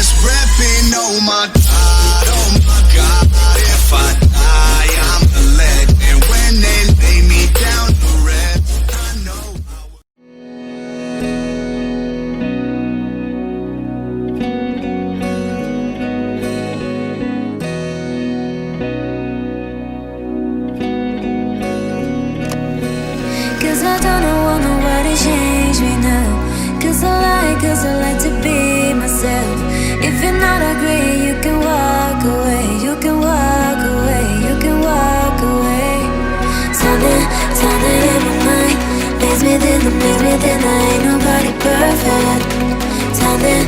just repping. Oh my God, if I die, I'm a legend. When they lay me down to rest, I know Cause I don't want nobody change me now. Cause I like to be myself. If you're not agree, you can walk away. You can walk away, you can walk away. Something in my mind makes me think I ain't nobody perfect. Something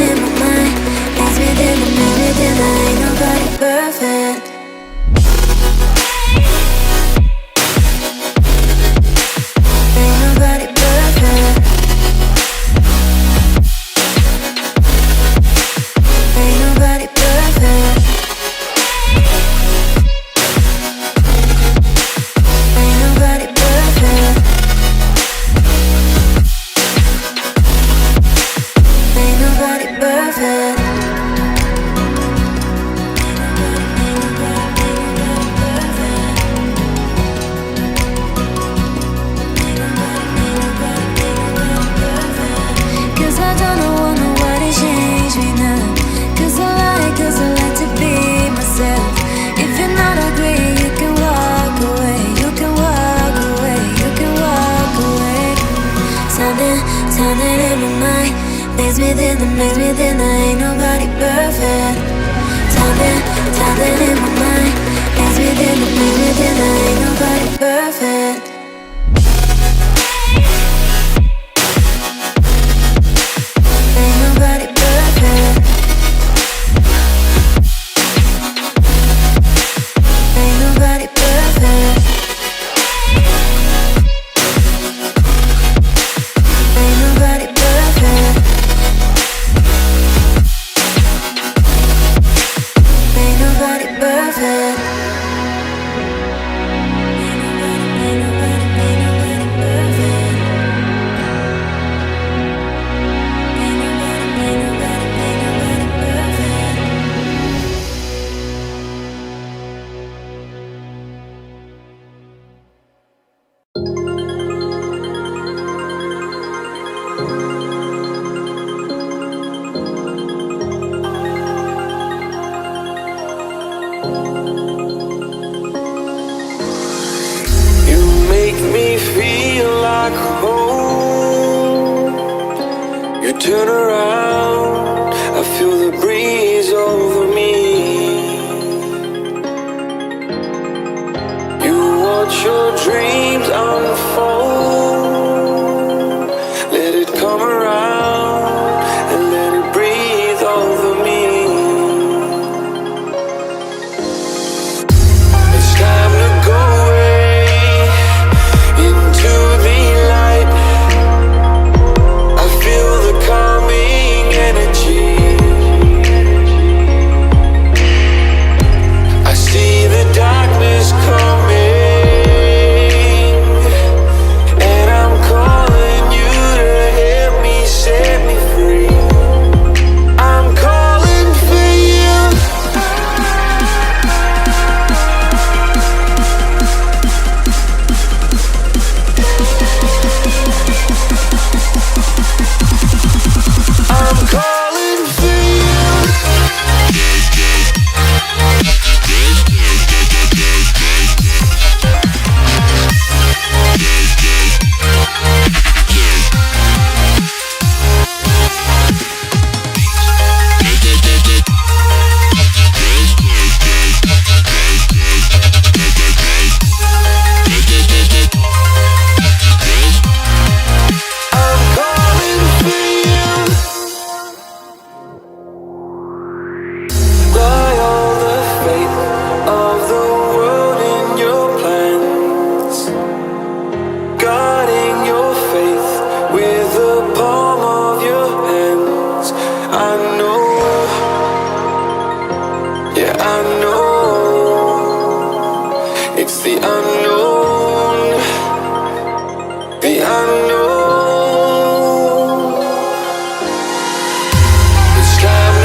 in my mind makes me think I ain't nobody perfect. Ain't nobody perfect. Ain't nobody perfect. Ain't nobody perfect. Ain't nobody perfect. Cause I don't want nobody change me now. Cause I like to be myself. If you're not agree, you can walk away. You can walk away, you can walk away. Something in my mind makes me think I ain't nobody perfect. Something in my mind makes me think I ain't nobody perfect. Ain't nobody perfect. Ain't nobody perfect. Ain't nobody perfect. Ain't nobody perfect. Ain't nobody perfect. Ain't nobody perfect. You make me feel like home. You turn around, I feel the breeze over me. You watch your dreams unfold. Let it come around and let it breathe over me. It's time to go away into the light. I feel the calming energy. I see the darkness coming, and I'm calling you to help me set me free. I'm calling for you. I'm calling for you. I'm calling for you. Fly all the faith of the world in your plans, guarding your faith with the palm of your hands. I know, yeah, I know. It's the unknown, the unknown. It's time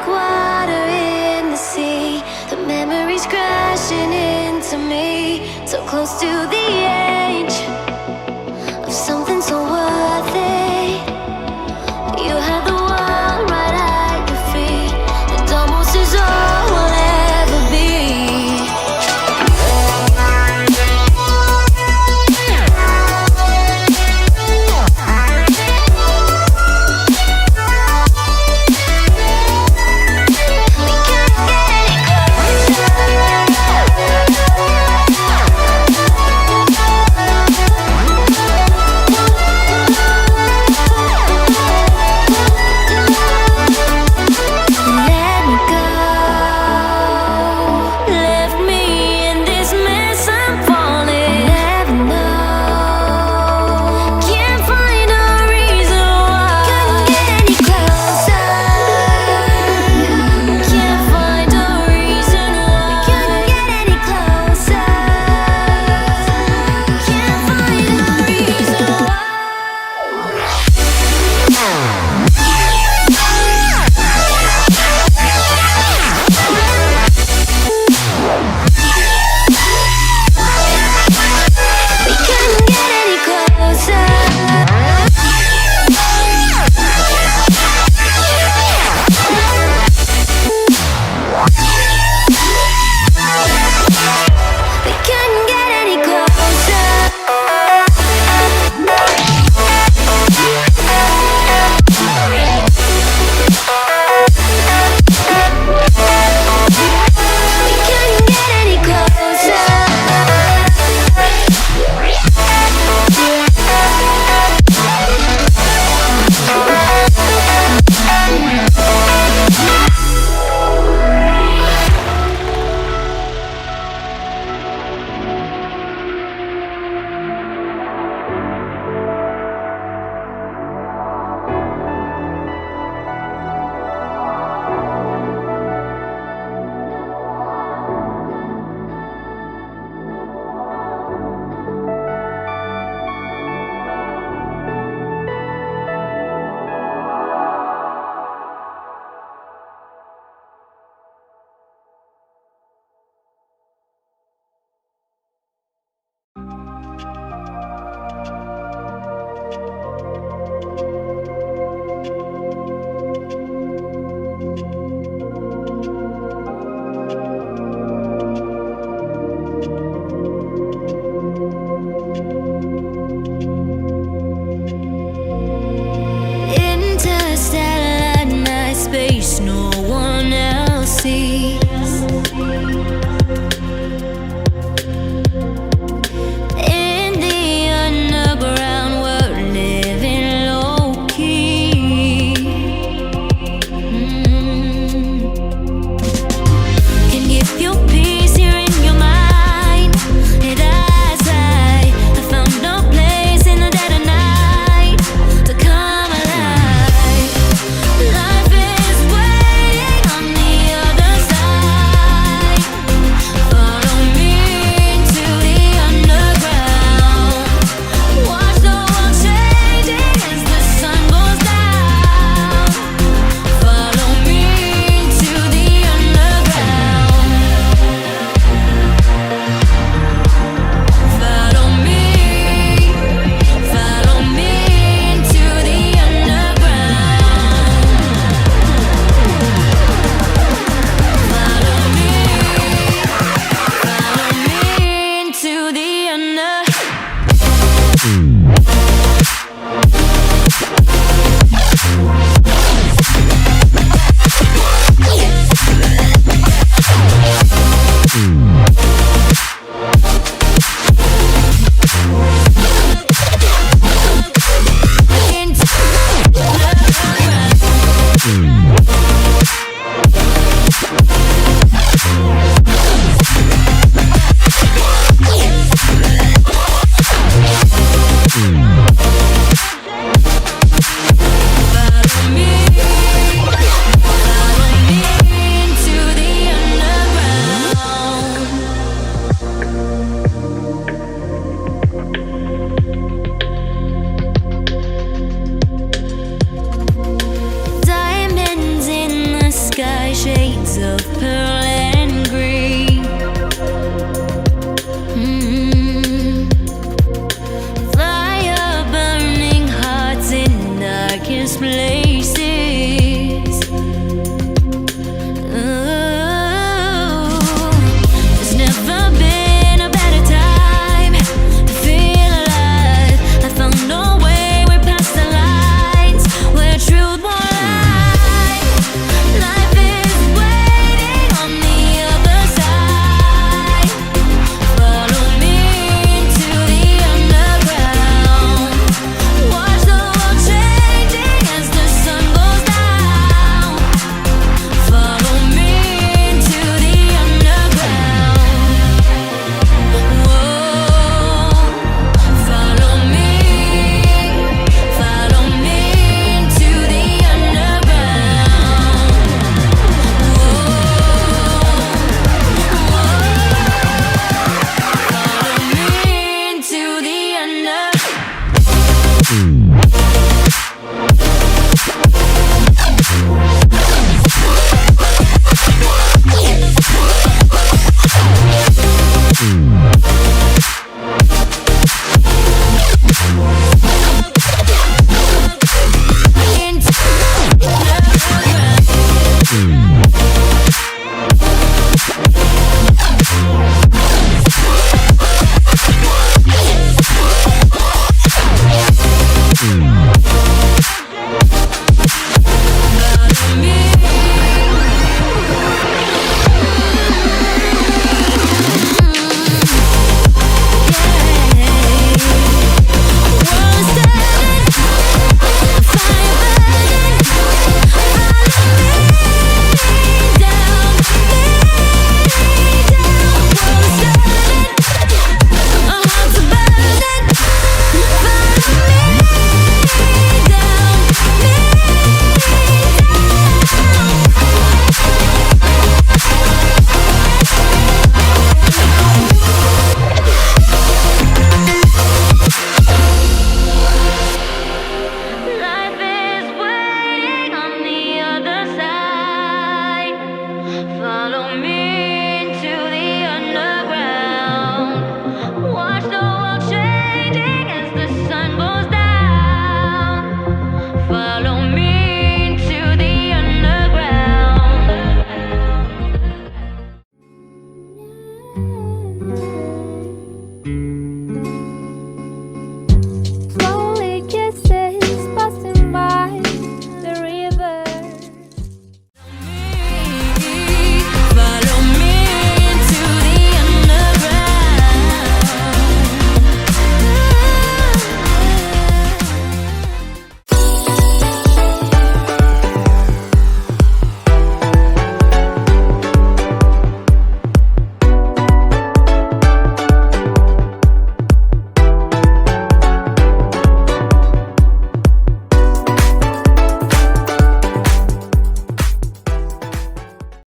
like water in the sea. The memories crashing into me, so close to the edge of something so worth it. You had the world right at your feet, and almost is all we'll ever be. Let me go. Left me in this mess I'm falling. Never know. Can't find a reason why. Couldn't get any closer. Can't find a reason why. Couldn't get any closer. Can't find a reason why. We couldn't get any closer. We couldn't get any closer. We couldn't get any Interstellar night space, no one else sees. In the underground, we're living low key. Can give you peace here in your mind. And as I found no place in the dead of night to come alive. Life is waiting on the other side. Follow me into the underground. Watch the world changing as the sun goes down. Follow me into the underground. Follow me into the of pillows.